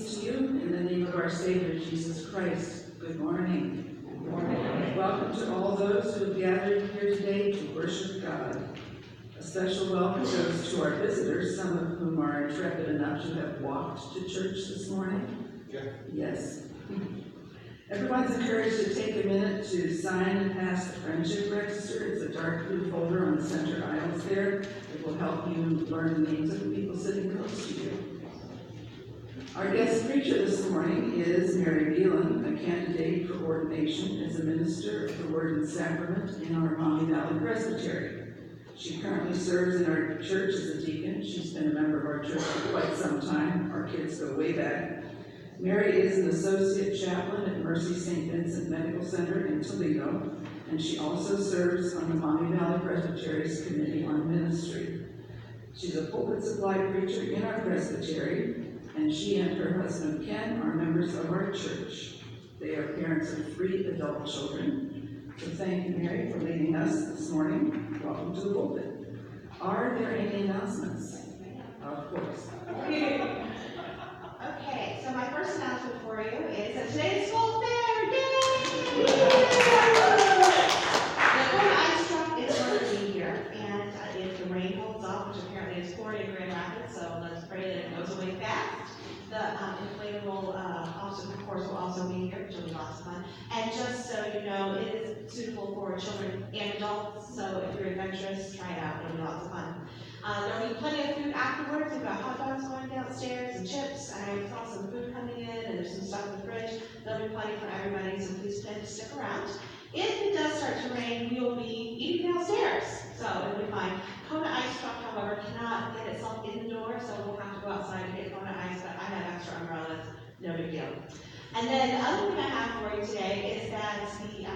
Peace to you in the name of our Savior, Jesus Christ. Good morning. Good morning. Welcome to all those who have gathered here today to worship God. A special welcome goes to our visitors, some of whom are intrepid enough to have walked to church this morning. Yeah. Yes. Everyone's encouraged to take a minute to sign and pass the friendship register. It's a dark blue folder on the center aisles there. It will help you learn the names of the people sitting close to you. Our guest preacher this morning is Mary Bielen, a candidate for ordination as a minister of the Word and Sacrament in our Mommy Valley Presbytery. She currently serves in our church as a deacon. She's been a member of our church for quite some time. Our kids go way back. Mary is an associate chaplain at Marcy St. Vincent Medical Center in Toledo, and she also serves on the Mommy Valley Presbytery's Committee on Ministry. She's a pulpit supply preacher in our presbytery, and she and her husband Ken are members of our church. They are parents of 3 adult children. So thank you, Mary, for leading us this morning. Welcome to the pulpit. Are there any announcements? Of course. Okay, so my first announcement for you is that today's school fair. Yay! The Kona Ice Truck is going to be here, and if the rain holds off, which apparently is pouring in Grand Rapids, so let's pray that it goes away fast. The inflatable of course, will also be here, which will be lots of fun. And just so you know, it is suitable for children and adults, so if you're adventurous, try it out. It'll be lots of fun. There'll be plenty of food afterwards. We've got hot dogs going downstairs and chips. I saw some food coming in, and there's some stuff in the fridge. There'll be plenty for everybody, so please plan to stick around. If it does start to rain, we will be eating downstairs, so it'll be fine. Kona Ice Truck, however, cannot get itself in the door, so we'll have to go outside to get Kona Ice, but I have extra umbrellas, no big deal. And then the other thing I have for you today is that the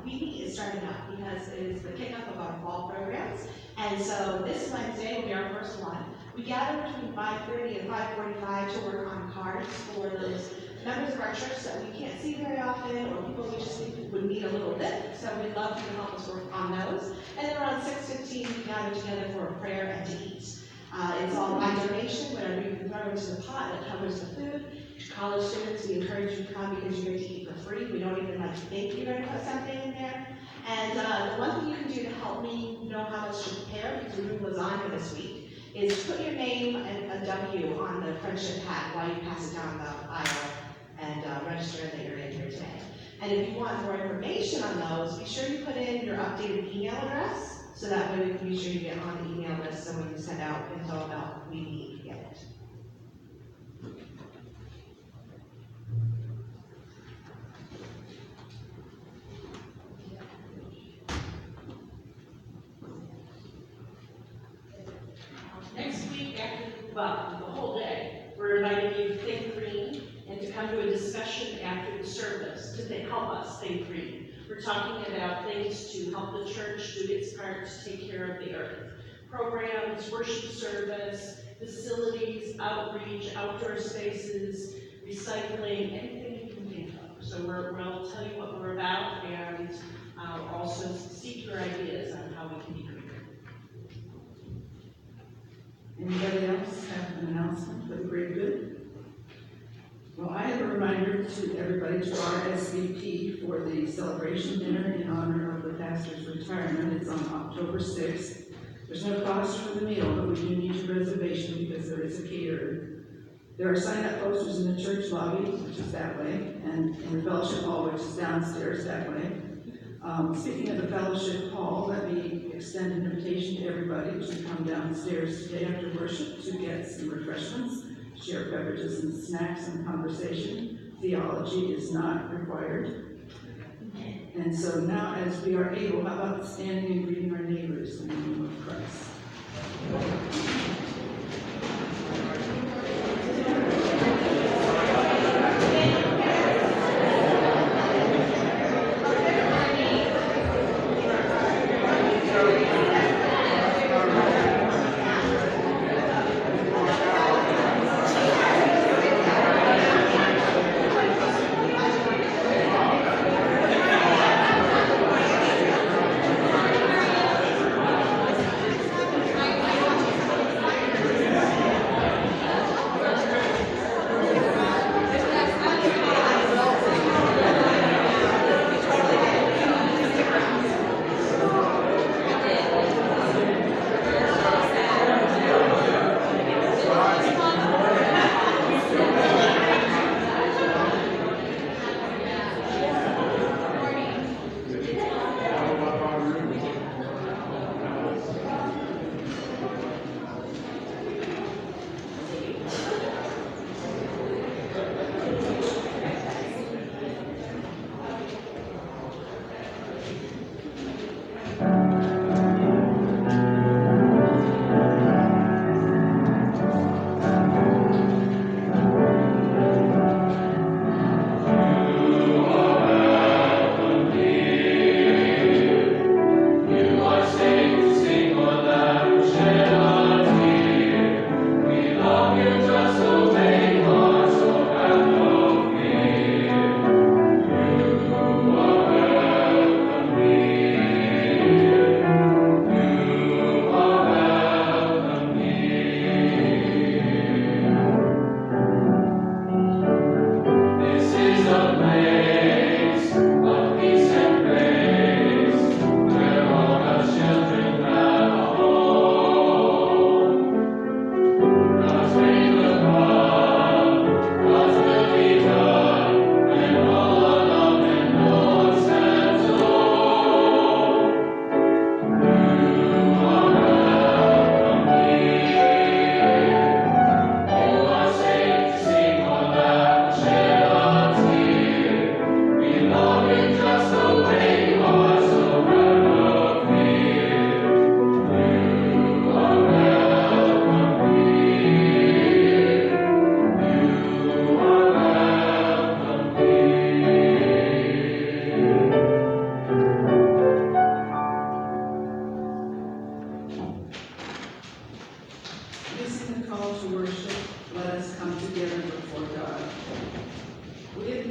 VB is starting up because it is the kickoff of our fall programs. And so this Wednesday will be our first one. We gather between 5:30 and 5:45 to work on cards for those members of our church that we can't see very often, or people we just think would need a little lift. So we'd love you to help us work on those. And then around 6:15 we gather together for a prayer and to eat. It's all by donation, whatever you can throw into the pot that covers the food. College students, we encourage you to come because you get to eat for free. We don't even think you're going to put something in there. And the one thing you can do to help me know how much to prepare, because we're doing lasagna this week, is put your name and a W on the friendship hat while you pass it down the aisle and register that you're in here today. And if you want more information on those, be sure you put in your updated email address, so that way we can be sure you get on the email list so we can send out info about what we need to get it. Next week, the whole day, we're inviting you to think green and to come to a discussion after the service to help us think green. We're talking about things to help the church do its part to take care of the earth. Programs, worship service, facilities, outreach, outdoor spaces, recycling, anything you can think of. So we'll tell you what we're about and also seek your ideas on how we can be greener. Anybody else have an announcement for the great good? Well, I have a reminder to everybody to RSVP for the celebration dinner in honor of the pastor's retirement. It's on October 6th. There's no cost for the meal, but we do need your reservation because there is a caterer. There are sign-up posters in the church lobby, which is that way, and in the fellowship hall, which is downstairs that way. Speaking of the fellowship hall, let me extend an invitation to everybody to come downstairs today after worship to get some refreshments, share beverages and snacks and conversation. Theology is not required. And so now, as we are able, how about standing and greeting our neighbors in the name of Christ?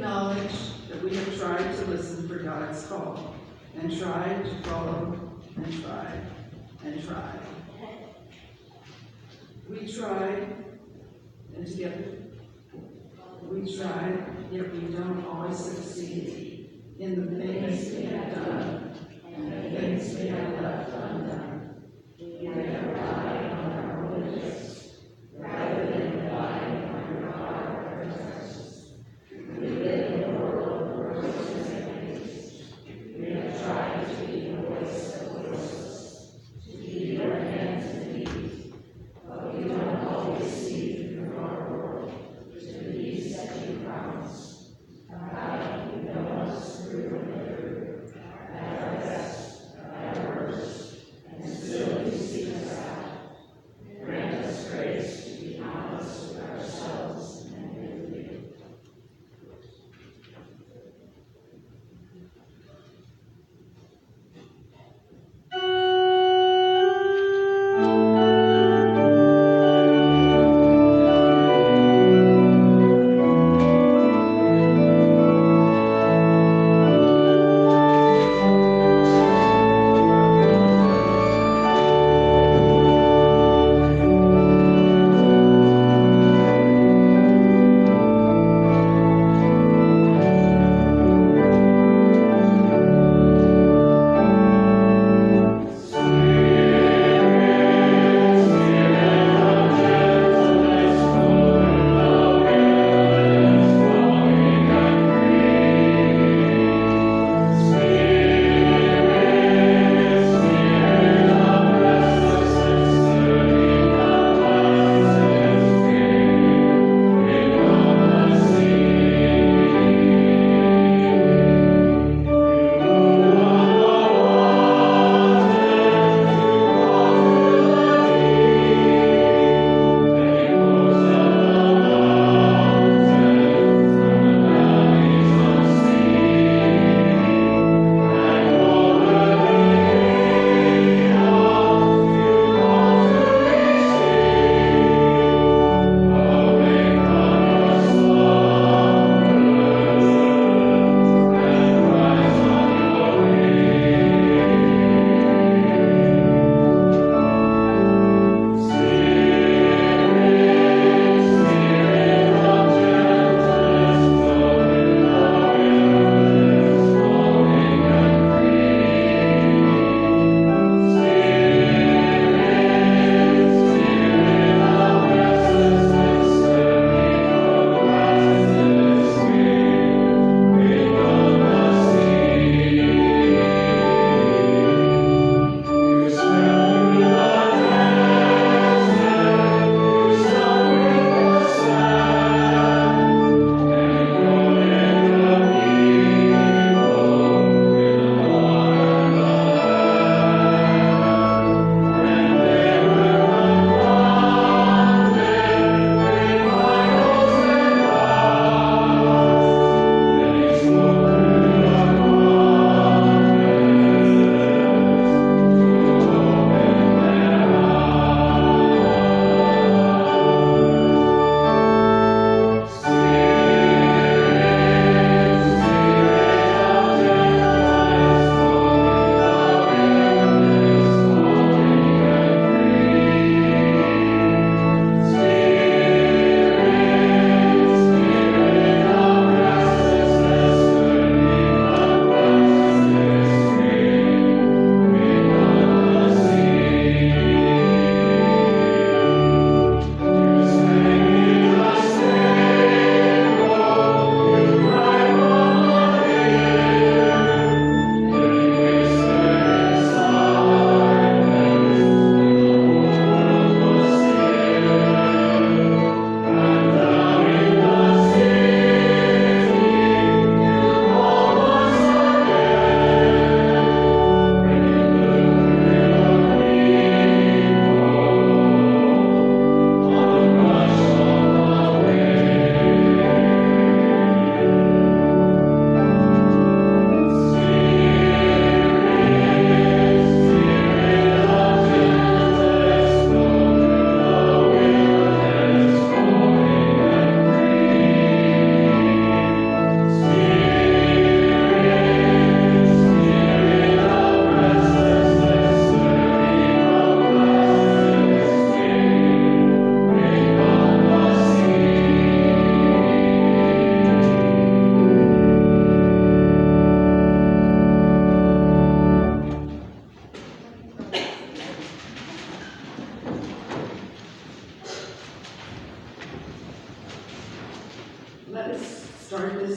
acknowledge that we have tried to listen for God's call, and tried to follow, and tried, and tried. We tried, and together, we tried, yet we don't always succeed in the things we have done, and the things we have left undone. We have relied on our religious, rather than relying on your heart of justice. We live in a world of voices and enemies. We have tried to be the voice of voiceless, to be your hands and feet, but we don't always see through our world to the peace that you promise. God, you know us through and through, at our best, at our worst, and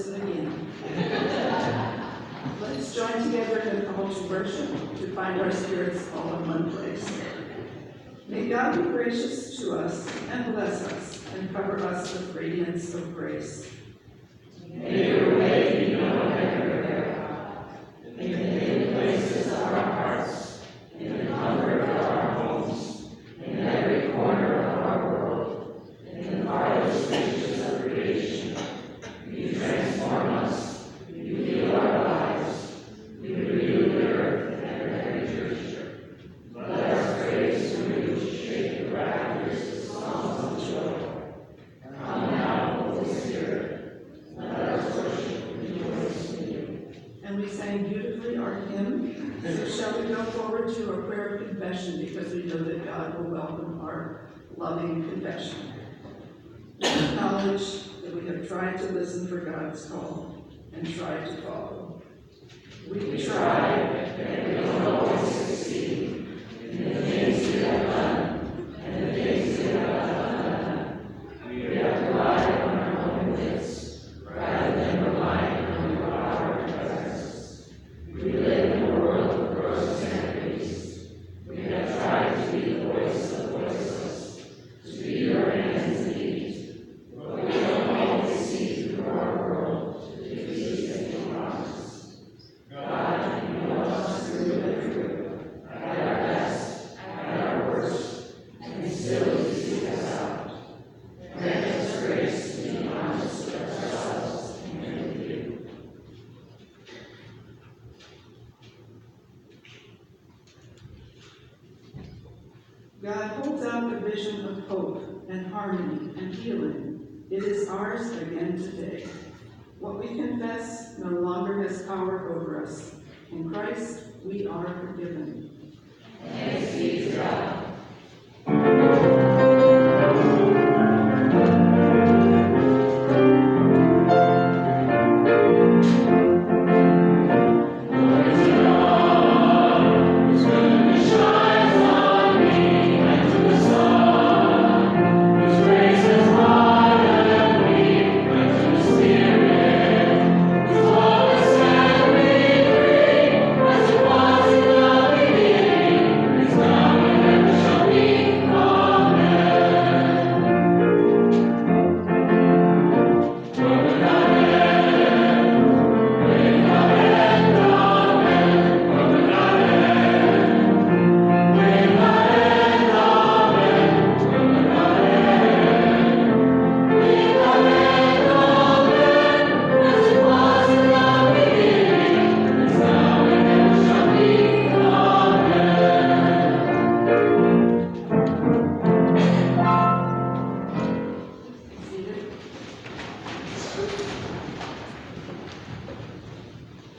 listen again. Let's join together in a call to worship to find our spirits all in one place. May God be gracious to us and bless us and cover us with radiance of grace. May your way be known everywhere. May the hidden places of our hearts, in the comfort of our homes, in every corner of our world, in the farthest reaches of creation, you transform us, you heal our lives, you renew the earth and every creature. Let us praise you to shake the rafters with songs of joy. Come now, Holy Spirit, let us worship and rejoice in you. And we sang beautifully our hymn. So shall we go forward to a prayer of confession, because we know that God will welcome our loving confession. We acknowledge that we have tried to listen for God's call and tried to follow. We tried, but we don't always succeed in the things we have done and the things we have not done. We have relied on our own wits rather than relying on your power and presence. We live in a world of gross iniquities. We have tried to be the voice of voiceless, to be your hands and feet, but we don't always see through our world to the peace that you promise. God, you know us through and through, at our best, at our worst, and still you seek us out. Grant us grace to be honest with ourselves and with you. God holds out a vision of hope and harmony and healing. It is ours again today. What we confess no longer has power over us. In Christ, we are forgiven. Thanks be to God.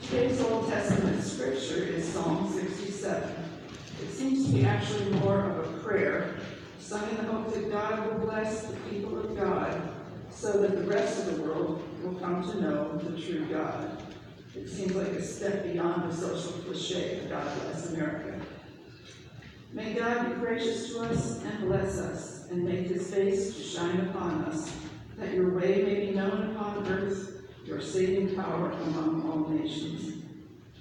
Today's Old Testament scripture is Psalm 67. It seems to be actually more of a prayer, sung in the hope that God will bless the people of God so that the rest of the world will come to know the true God. It seems like a step beyond the social cliche of God bless America. May God be gracious to us and bless us, and make his face to shine upon us, that your way may be known upon earth, your saving power among all nations.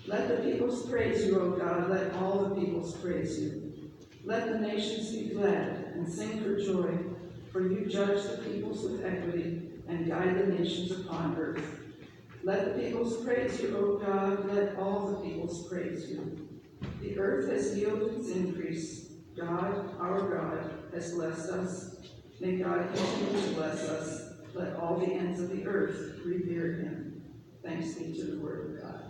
Let the peoples praise you, O God, let all the peoples praise you. Let the nations be glad and sing for joy, for you judge the peoples with equity and guide the nations upon earth. Let the peoples praise you, O God, let all the peoples praise you. The earth has yielded its increase. God, our God, has blessed us. May God continue to bless us. Let all the ends of the earth revere him. Thanks be to the word of God.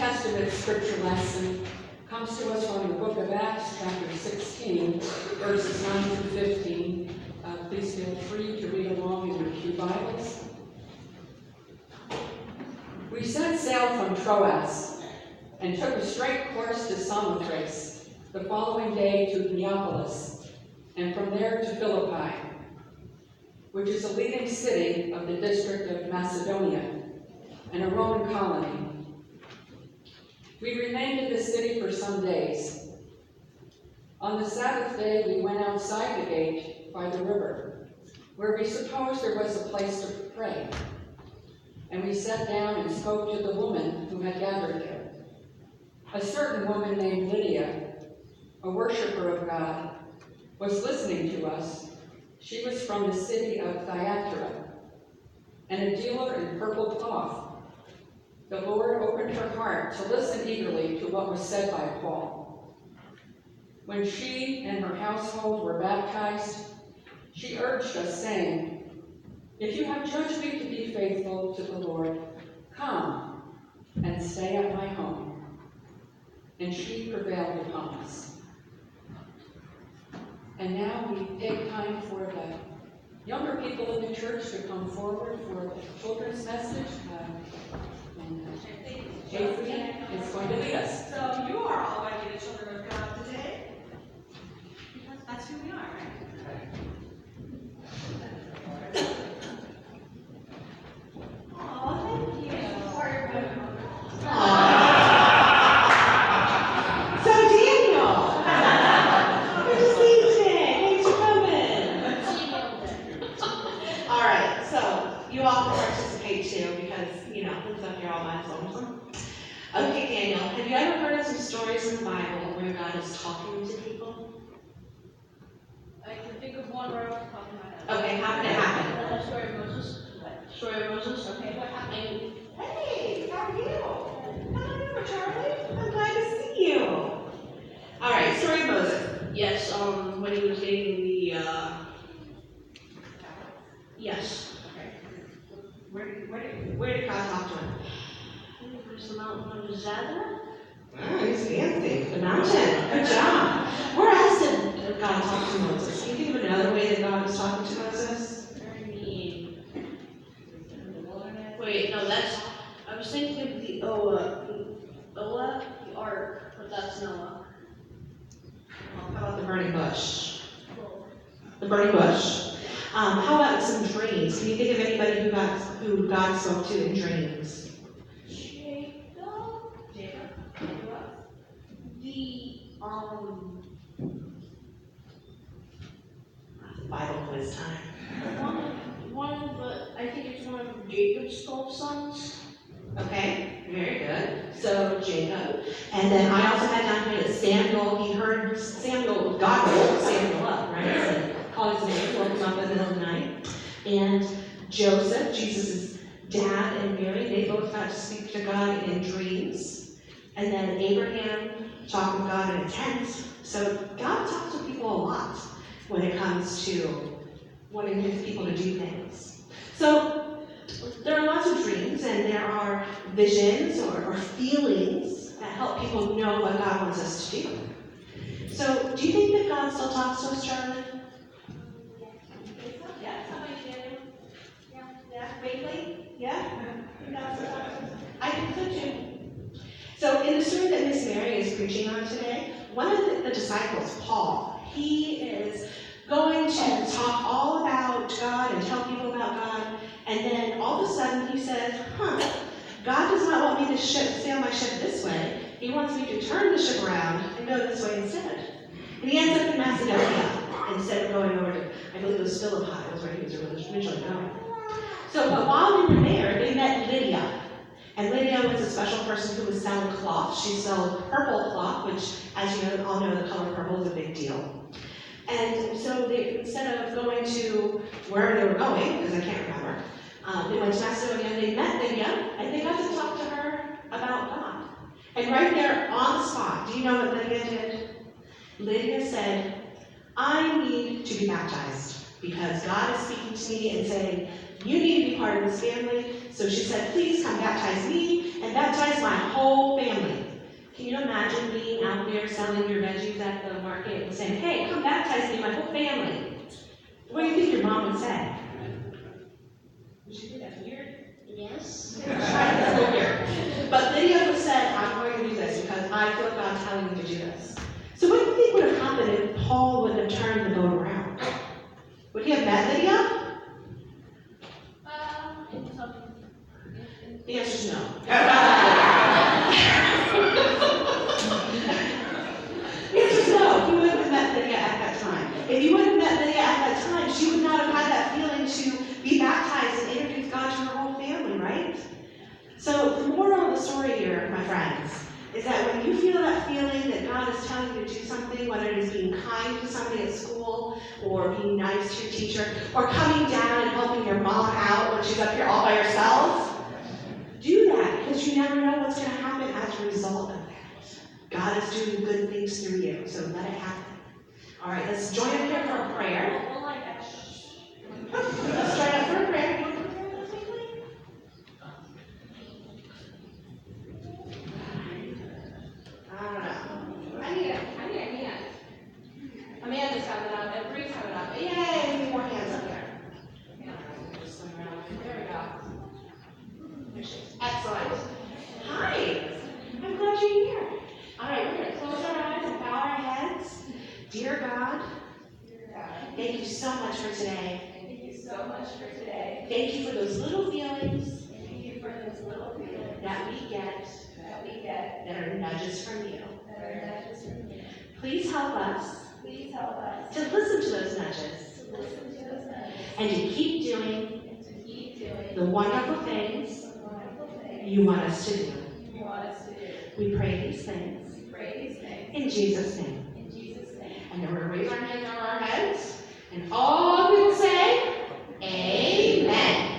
Testament scripture lesson comes to us from the book of Acts, chapter 16, verses 9 through 15. Please feel free to read along in your pew Bibles. We set sail from Troas and took a straight course to Samothrace, the following day to Neapolis, and from there to Philippi, which is a leading city of the district of Macedonia and a Roman colony. We remained in the city for some days. On the Sabbath day, we went outside the gate by the river, where we supposed there was a place to pray. And we sat down and spoke to the woman who had gathered there. A certain woman named Lydia, a worshiper of God, was listening to us. She was from the city of Thyatira, and a dealer in purple cloth. The Lord opened her heart to listen eagerly to what was said by Paul. When she and her household were baptized, she urged us, saying, "If you have judged me to be faithful to the Lord, come and stay at my home." And she prevailed upon us. And now we take time for the younger people in the church to come forward for the children's message. Adrian is going to lead us. So you are all going to be the children of God today, because that's who we are, right? Oh, thank you. So Daniel, good to see you today. Thanks for coming. All right, so you all can participate too, because looks like you're all my lonesome. Okay, Daniel, have you ever heard of some stories in the Bible where God is talking to people? I can think of one right off the top of my head. Okay, how did it happen? The story of Moses. Story of Moses. Okay, what happened? Hey, how are you? How are you, Charlie? I'm glad to see you. All right, story of Moses. Yes, when he was dating the, yes. Okay. Where did God talk to him? There's the mountain of Zadra. Oh, he's fancy. The mountain. Good job. Where else did God talk to Moses? Can you think of another way that God was talking to Moses? I mean, wait, no, I was thinking of the the ark, but that's Noah. How about the burning bush? The burning bush. How about some dreams? Can you think of anybody who God spoke to in dreams? Bible quiz time. I think it's one of Jacob's 12 sons. Okay, very good. So Jacob. And then I also had down here that Samuel, he heard Samuel, God woke Samuel up, right? And called his name, woke him up in the middle of the night. And Joseph, Jesus' dad, and Mary, they both got to speak to God in dreams. And then Abraham talked with God in a tent. So God talks to people a lot when it comes to wanting his people to do things. So there are lots of dreams, and there are visions or feelings that help people know what God wants us to do. So do you think that God still talks to us, Charlie? Yeah, somebody did. Yeah, vaguely? Yeah? I think so too. So in the story that Miss Mary is preaching on today, one of the disciples, Paul, he is going to talk all about God and tell people about God, and then all of a sudden he says, God does not want me to sail my ship this way. He wants me to turn the ship around and go this way instead. And he ends up in Macedonia instead of going over to, I believe it was Philippi, was where he was originally going. So, but while they were there, they met Lydia. And Lydia was a special person who was selling cloth. She sold purple cloth, which, as you all know, the color purple is a big deal. And so they, instead of going to wherever they were going, because I can't remember, they went to Macedonia and they met Lydia, and they got to talk to her about God. And right there on the spot, do you know what Lydia did? Lydia said, I need to be baptized because God is speaking to me and saying, You need to be part of this family. So she said, please come baptize me and baptize my whole family. Can you imagine being out there selling your veggies at the market and saying, hey, come baptize me, my whole family? What do you think your mom would say? Would she think that's weird? Yes. That's a little weird. But Lydia said, I'm going to do this because I feel God telling me to do this. So what do you think would have happened if Paul would have turned the boat around? Would he have met Lydia? The answer is no. The answer is no. He wouldn't have met Lydia at that time. If he would have met Lydia at that time, she would not have had that feeling to be baptized and introduce God to her whole family, right? So the moral of the story here, my friends, is that when you feel that feeling that God is telling you to do something, whether it is being kind to somebody at school, or being nice to your teacher, or coming down and helping your mom out when she's up here all by herself, do that, because you never know what's going to happen as a result of that. God is doing good things through you, so let it happen. All right, let's join up here for a prayer. Let's join up for a prayer. You want to pray with us, quickly? I don't know. I need a hand. Amanda's coming up, and Bree's coming up. Yay, we need more hands up there. Just swing around. There we go. Excellent. Hi. I'm glad you're here. All right, we're going to close our eyes and bow our heads. Dear God, thank you so much for today. Thank you so much for today. Thank you for those little feelings Thank you for those little feelings that we get that are nudges from you. Please help us Please help us to listen to those nudges to listen to those nudges and to keep doing and to keep doing the wonderful things the wonderful things you want us to do. you want us to do. We pray these things We pray these things in Jesus' name. in Jesus' name. And then we're going to raise our hands over our heads. And all people say, Amen.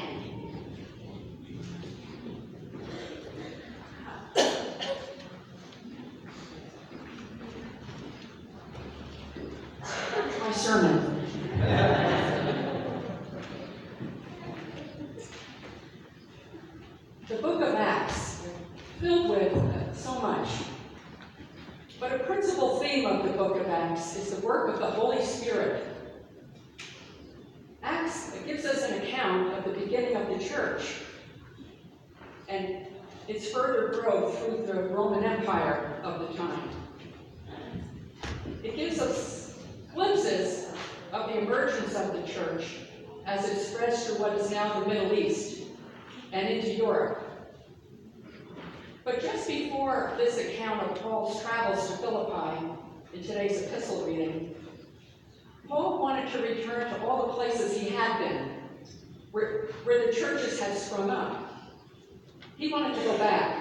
My sermon. The book of Acts, filled with so much. But a principal theme of the book of Acts is the work of the Holy Spirit. Acts gives us an account of the beginning of the church and its further growth through the Roman Empire of the time. It gives us glimpses of the emergence of the church as it spreads through what is now the Middle East and into Europe. But just before this account of Paul's travels to Philippi in today's epistle reading, Paul wanted to return to all the places he had been, where the churches had sprung up. He wanted to go back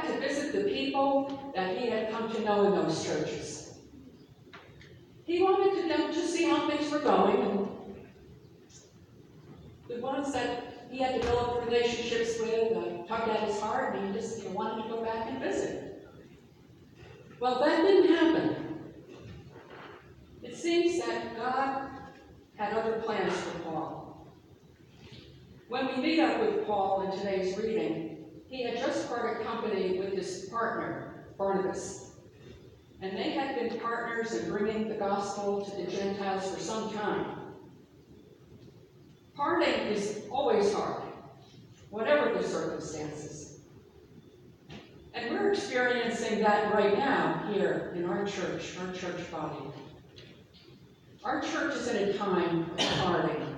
to visit the people that he had come to know in those churches. He wanted to know, to see how things were going, and the ones that he had developed relationships with, tugged at his heart, and he just wanted to go back and visit. Well, that didn't happen. It seems that God had other plans for Paul. When we meet up with Paul in today's reading, he had just parted company with his partner, Barnabas. And they had been partners in bringing the gospel to the Gentiles for some time. Parting is always hard, whatever the circumstances. And we're experiencing that right now here in our church body. Our church is in a time of parting.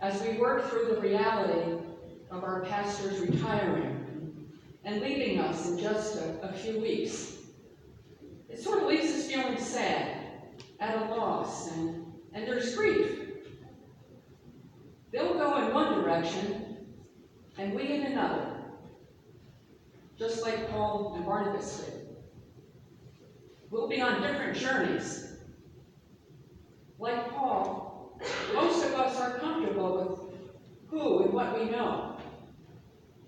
As we work through the reality of our pastors retiring and leaving us in just a few weeks, it sort of leaves us feeling sad, at a loss, and there's grief. They'll go in one direction, and we in another, just like Paul and Barnabas did. We'll be on different journeys. Like Paul, most of us are comfortable with who and what we know.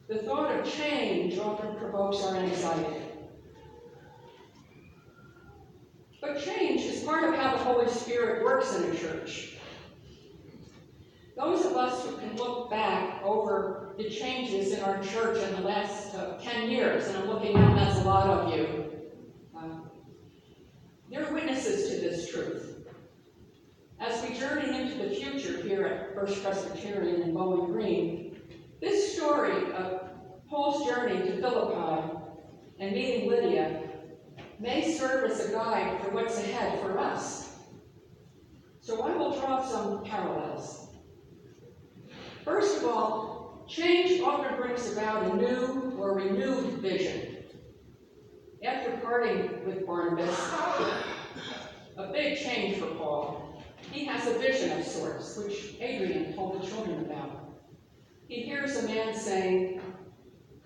The thought of change often provokes our anxiety. But change is part of how the Holy Spirit works in a church. Those of us who can look back over the changes in our church in the last 10 years, and I'm looking out, that's a lot of you, they're witnesses to this truth. As we journey into the future here at First Presbyterian in Bowling Green, this story of Paul's journey to Philippi and meeting Lydia may serve as a guide for what's ahead for us. So I will draw some parallels. First of all, change often brings about a new or renewed vision. After parting with Barnabas, a big change for Paul, he has a vision of sorts, which Adrian told the children about. He hears a man saying,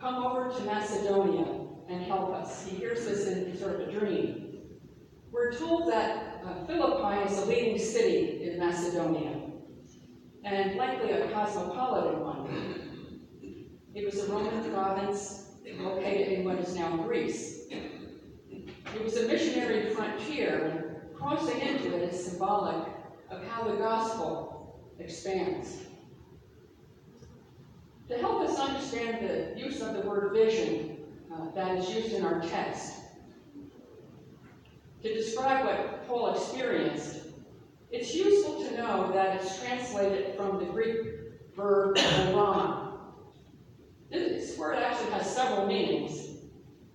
"Come over to Macedonia and help us." He hears this in sort of a dream. We're told that Philippi is a leading city in Macedonia, and likely a cosmopolitan one. It was a Roman province located in what is now Greece. It was a missionary frontier, and crossing into it is symbolic of how the gospel expands. To help us understand the use of the word vision that is used in our text, to describe what Paul experienced, it's useful to know that it's translated from the Greek verb orama. This word actually has several meanings,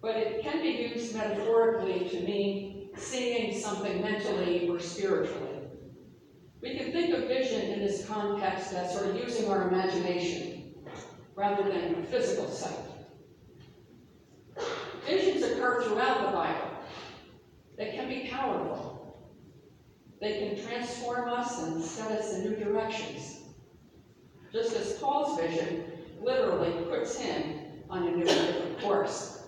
but it can be used metaphorically to mean seeing something mentally or spiritually. We can think of vision in this context as sort of using our imagination rather than a physical sight. Visions occur throughout the Bible. They can be powerful. They can transform us and set us in new directions. Just as Paul's vision literally puts him on a new different course.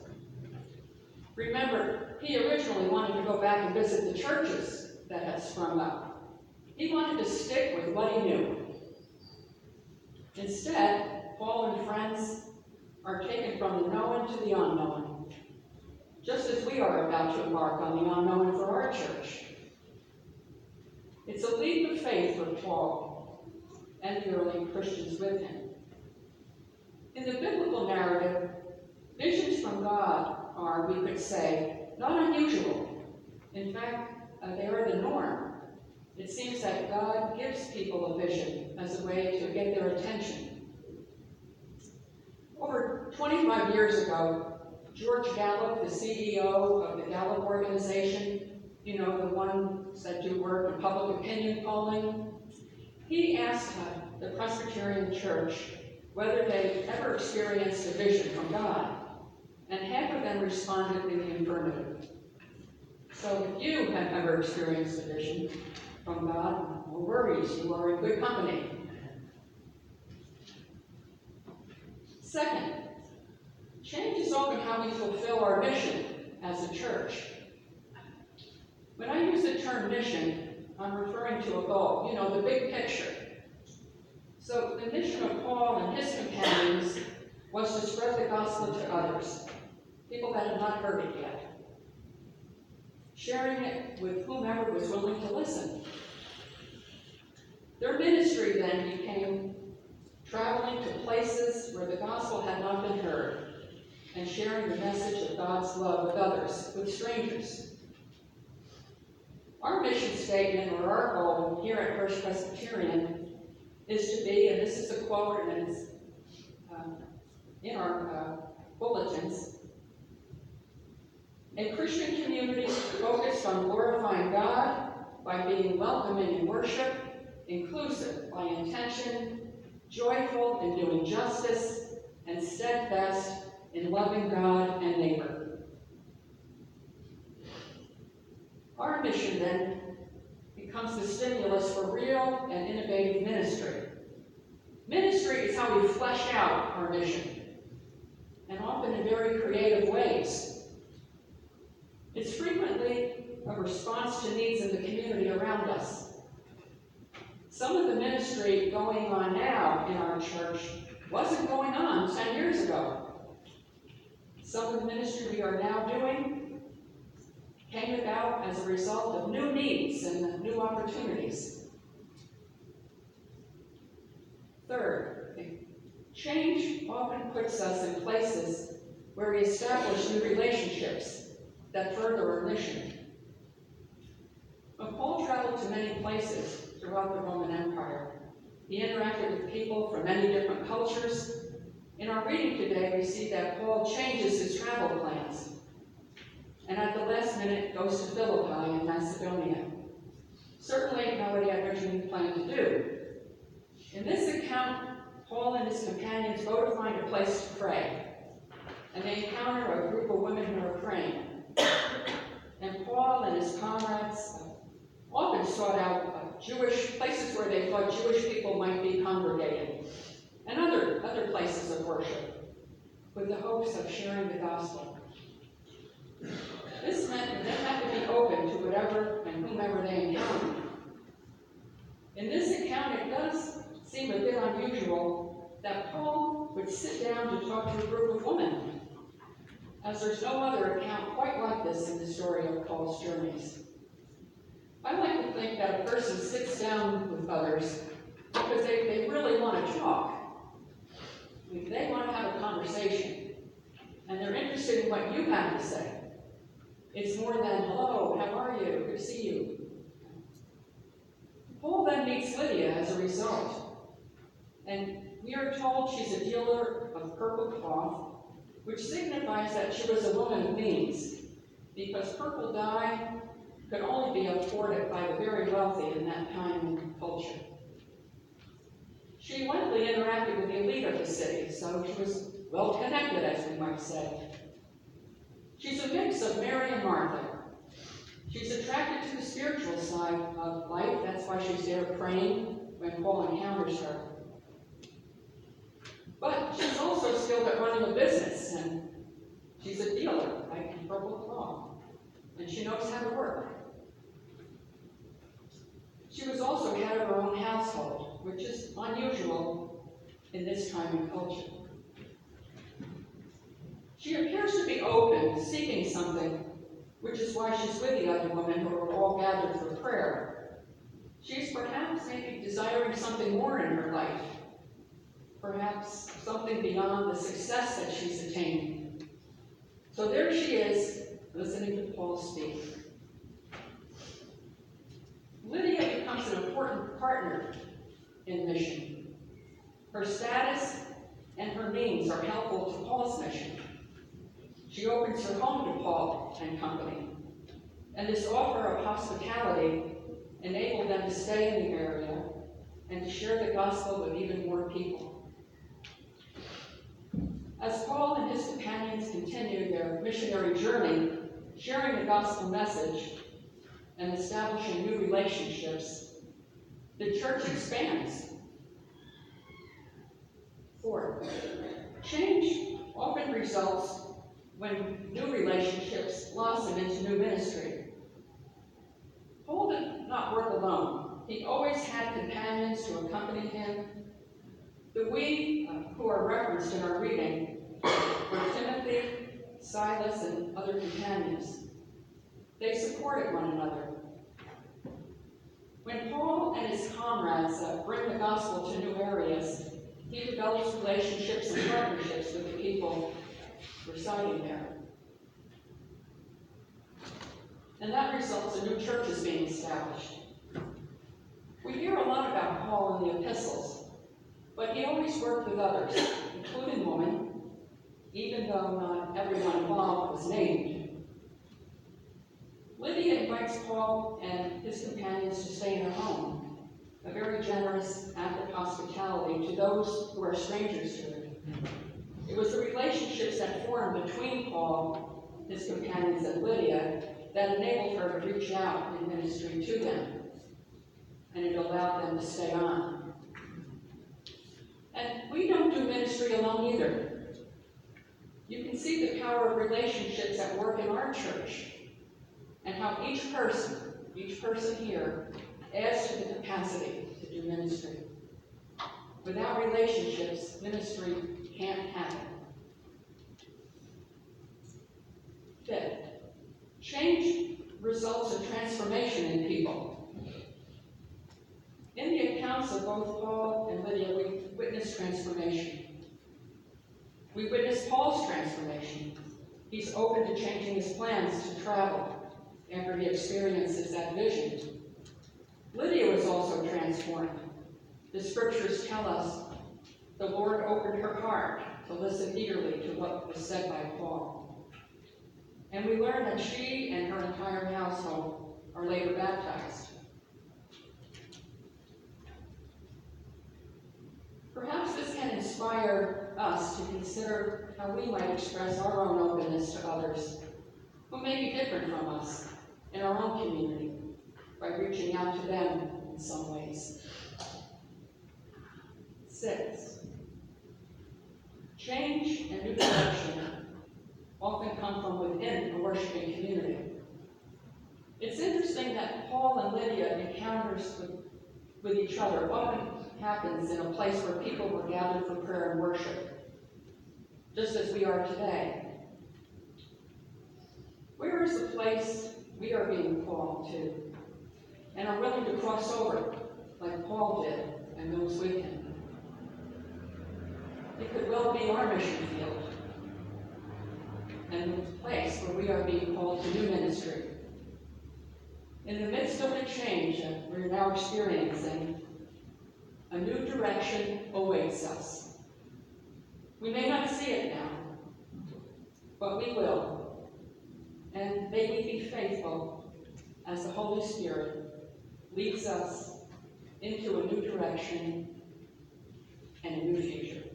Remember, he originally wanted to go back and visit the churches that had sprung up. He wanted to stick with what he knew. Instead, Paul and friends are taken from the known to the unknown, just as we are about to embark on the unknown for our church. It's a leap of faith for Paul and the early Christians with him. In the biblical narrative, visions from God are, we could say, not unusual. In fact, they are the norm. It seems that God gives people a vision as a way to get their attention. Over 25 years ago, George Gallup, the CEO of the Gallup organization, you know, the ones that do work in public opinion polling, he asked the Presbyterian Church whether they ever experienced a vision from God, and half of them responded in the affirmative. So if you have ever experienced a vision from God, no worries, you are in good company. Second, change is often how we fulfill our mission as a church. When I use the term mission, I'm referring to a goal, you know, the big picture. So the mission of Paul and his companions was to spread the gospel to others, people that had not heard it yet, sharing it with whomever was willing to listen. Their ministry then became traveling to places where the gospel had not been heard and sharing the message of God's love with others, with strangers. Our mission statement, or our goal here at First Presbyterian, is to be, and this is a quote, and it's in our bulletins, a Christian community focused on glorifying God by being welcoming in worship, inclusive by intention, joyful in doing justice, and steadfast in loving God and neighbor. Our mission then becomes the stimulus for real and innovative ministry. Ministry is how we flesh out our mission, and often in very creative ways. It's frequently a response to needs in the community around us. Some of the ministry going on now in our church wasn't going on 10 years ago. Some of the ministry we are now doing came about as a result of new needs and new opportunities. Change often puts us in places where we establish new relationships that further our mission. When Paul traveled to many places throughout the Roman Empire, he interacted with people from many different cultures. In our reading today, we see that Paul changes his travel plans, and at the last minute goes to Philippi in Macedonia. Certainly not what he had originally planned to do. In this account, Paul and his companions go to find a place to pray, and they encounter a group of women who are praying. And Paul and his comrades often sought out Jewish places where they thought Jewish people might be congregated, and other places of worship, with the hopes of sharing the gospel. This meant that they had to be open to whatever and whomever they encountered. In this account, it does seem a bit unusual that Paul would sit down to talk to a group of women, as there's no other account quite like this in the story of Paul's journeys. I like to think that a person sits down with others because they really want to talk. They want to have a conversation, and they're interested in what you have to say. It's more than, hello, how are you? Good to see you. Paul then meets Lydia as a result, and we are told she's a dealer of purple cloth, which signifies that she was a woman of means, because purple dye could only be afforded by the very wealthy in that time and culture. She likely interacted with the elite of the city, so she was well connected, as we might say. She's a mix of Mary and Martha. She's attracted to the spiritual side of life. That's why she's there praying when Paul encounters her. But she's also skilled at running a business, and she's a dealer, like in purple cloth, and she knows how to work. She was also head of her own household, which is unusual in this time and culture. She appears to be open, seeking something, which is why she's with the other women who are all gathered for prayer. She's perhaps maybe desiring something more in her life, perhaps something beyond the success that she's attained. So there she is, listening to Paul speak. Lydia becomes an important partner in mission. Her status and her means are helpful to Paul's mission. She opens her home to Paul and company, and this offer of hospitality enabled them to stay in the area and to share the gospel with even more people. As Paul and his companions continue their missionary journey, sharing the gospel message and establishing new relationships, the church expands. 4, change often results when new relationships blossom into new ministry. Paul did not work alone. He always had companions to accompany him. The we who are referenced in our reading were Timothy, Silas, and other companions. They supported one another. When Paul and his comrades bring the gospel to new areas, he develops relationships and partnerships with the people residing there. And that results in new churches being established. We hear a lot about Paul in the epistles, but he always worked with others, including women, even though not everyone involved was named. Lydia invites Paul and his companions to stay in her home, a very generous act of hospitality to those who are strangers to her. It was the relationships that formed between Paul, his companions, and Lydia that enabled her to reach out in ministry to them, and it allowed them to stay on. And we don't do ministry alone either. You can see the power of relationships at work in our church, and how each person here adds to the capacity to do ministry. Without relationships, ministry can't happen. 5th, change results in transformation in people. In the accounts of both Paul and Lydia, we witness transformation. We witnessed Paul's transformation. He's open to changing his plans to travel after he experiences that vision. Lydia was also transformed. The scriptures tell us the Lord opened her heart to listen eagerly to what was said by Paul. And we learn that she and her entire household are later baptized. Perhaps this can inspire us to consider how we might express our own openness to others who may be different from us in our own community by reaching out to them in some ways. 6. Change and new direction often come from within a worshiping community. It's interesting that Paul and Lydia encounters with each other often happens in a place where people were gathered for prayer and worship, just as we are today. Where is the place we are being called to and are willing to cross over like Paul did and those with him? It could well be our mission field and the place where we are being called to new ministry. In the midst of the change that we're now experiencing, a new direction awaits us. We may not see it now, but we will. And may we be faithful as the Holy Spirit leads us into a new direction and a new future.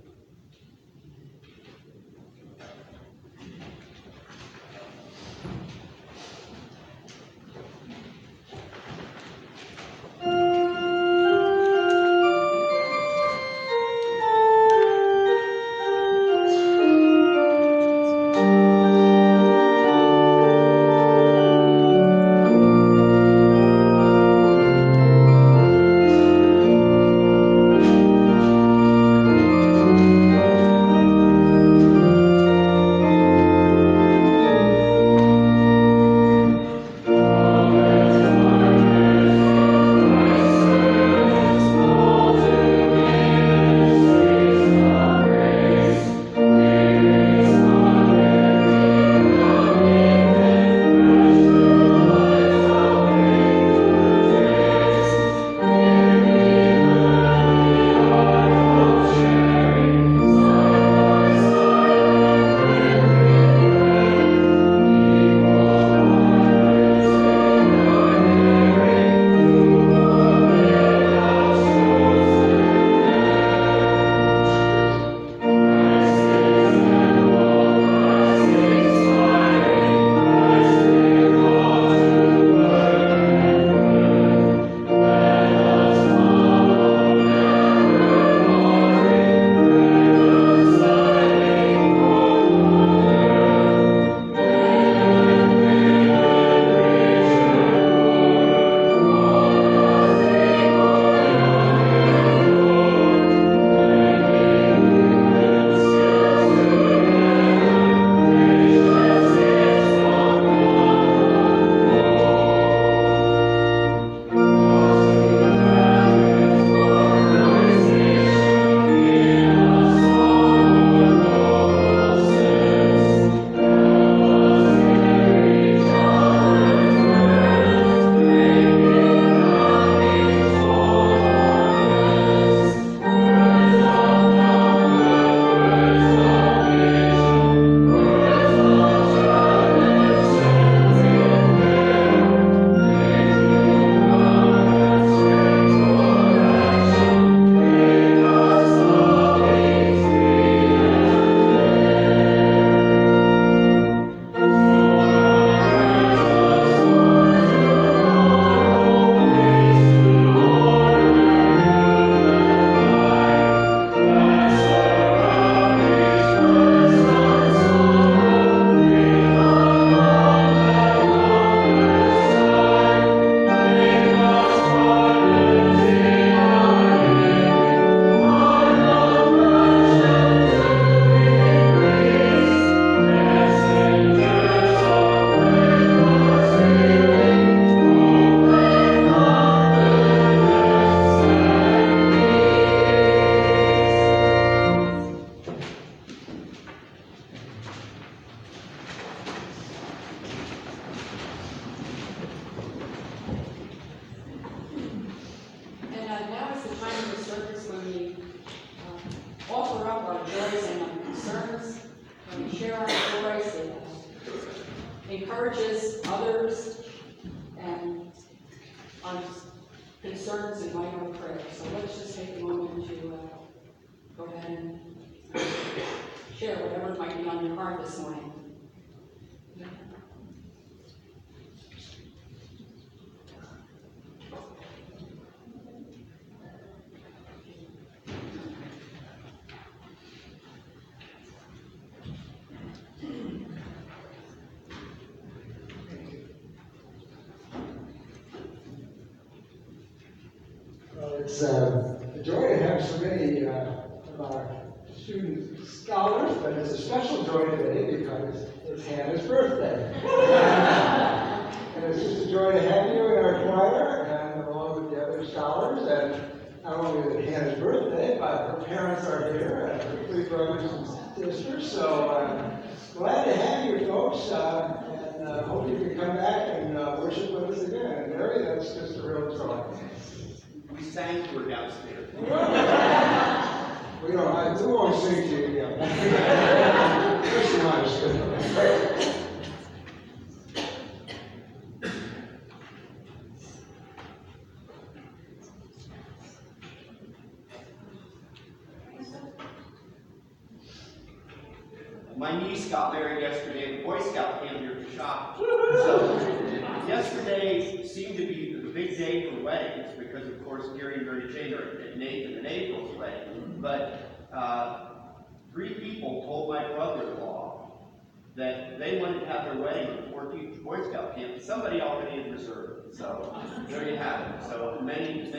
concerns, when we share our joys, it encourages others, and our concerns invite our prayer. So let's just take a moment to go ahead and share whatever might be on your heart this morning. It's a joy to have so many of our student scholars, but it's a special joy today because it's Hannah's birthday. And it's just a joy to have you in our choir and along with the other scholars. And not only is it Hannah's birthday, but her parents are here and her 3 brothers and sisters. So glad to have you folks, and hope you can come back and worship with us again. And Mary, that's just a real joy. We sang for downstairs. We won't sing to you again. Just nice. My niece got married yesterday. The Boy Scout came here to shop. So yesterday seemed to be the big day for weddings because, of course, Gary and Mary Jane are at Nathan and April's wedding. But 3 people told my brother-in-law that they wanted to have their wedding at the 14th Boy Scout camp. Somebody already had reserved. So there you have it. So many, in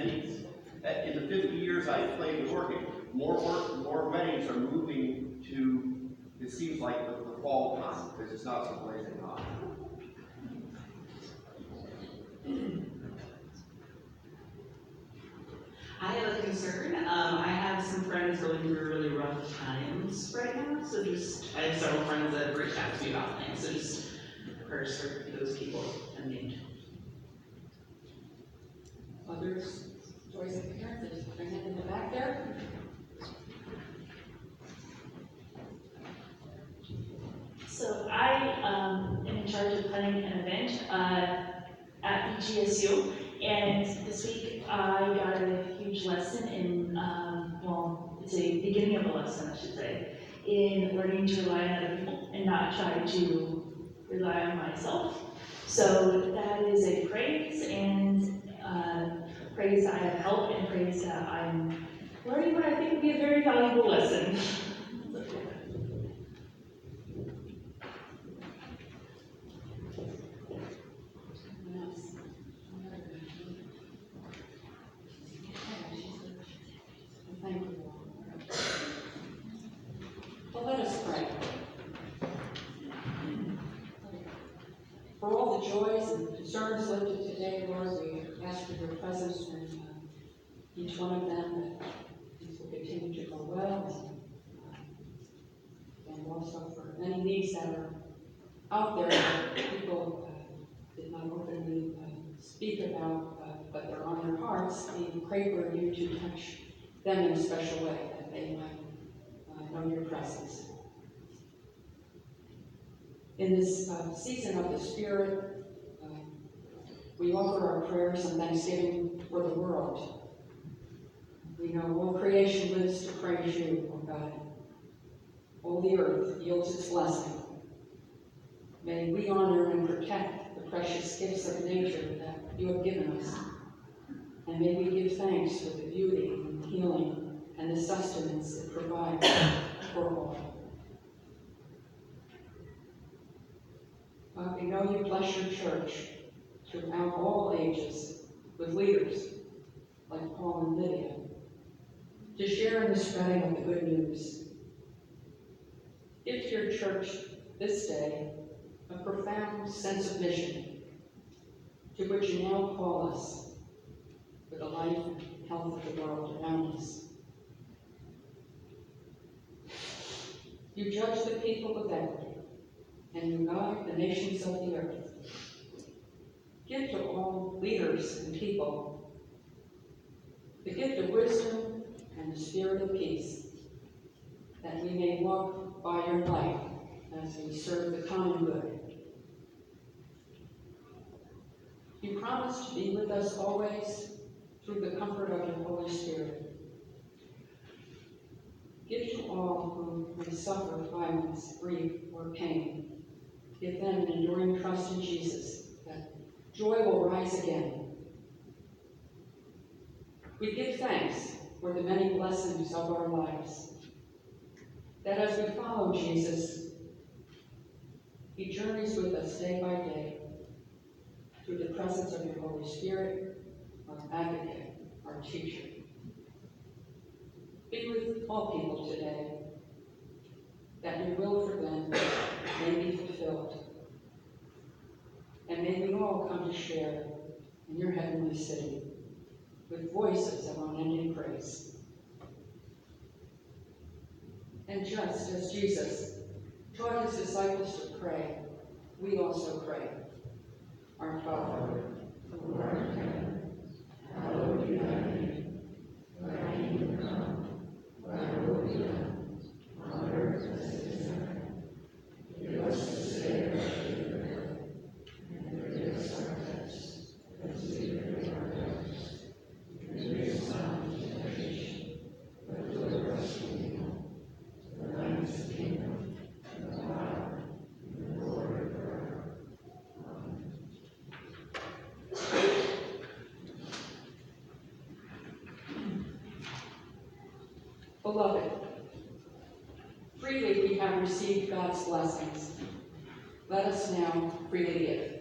the 50 years I played the organ, more weddings are moving to, it seems like the fall time, because it's not so blazing hot. I have a concern. I have some friends going through really rough times right now, so I have several friends that have reached out to me about things, so just prayers for those people unnamed. Others, joys of parents, just bring it in the back there. So I am in charge of planning an event at BGSU, and this week I got a huge lesson in, it's a beginning of a lesson, I should say, in learning to rely on other people and not try to rely on myself. So that is a praise, and praise that I have help, and praise that I'm learning what I think would be a very valuable lesson. Thank you, Lord. Well, let us pray. For all the joys and concerns lifted today, Lord, we ask for your presence in each one of them, that things will continue to go well, and also for any needs that are out there that people did not openly speak about, but they're on their hearts. We pray for you to touch them in a special way, that they might know your presence. In this season of the Spirit, we offer our prayers and thanksgiving for the world. We know all creation lives to praise you, O God. All the earth yields its blessing. May we honor and protect the precious gifts of nature that you have given us. And may we give thanks for the beauty and healing and the sustenance it provides for all. We know you bless your church throughout all ages with leaders like Paul and Lydia to share in the spreading of the good news. Give to your church this day a profound sense of mission to which you now call us for the life and health of the world around us. You judge the people with equity, and you guide the nations of the earth. Give to all leaders and people the gift of wisdom and the spirit of peace, that we may walk by your light as we serve the common good. You promise to be with us always through the comfort of your Holy Spirit. Give to all who may suffer violence, grief, or pain. Give them an enduring trust in Jesus, that joy will rise again. We give thanks for the many blessings of our lives, that as we follow Jesus, he journeys with us day by day through the presence of your Holy Spirit, our advocate, our teacher. Be with all people today, that your will for them may be fulfilled. And may we all come to share in your heavenly city with voices of unending praise. And just as Jesus taught his disciples to pray, we also pray. Our Father, who art in heaven, hallowed be thy name. Thy kingdom come, thy will be done, on earth as it is in heaven. Give us this day our daily bread, and forgive us our debts, as we forgive our debtors. And lead us not into temptation, but deliver us from evil. For thine is the kingdom, and the power, and the glory forever. Amen. Beloved, freely we have received God's blessings. Let us now freely give.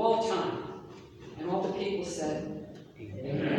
all time. And all the people said, Amen.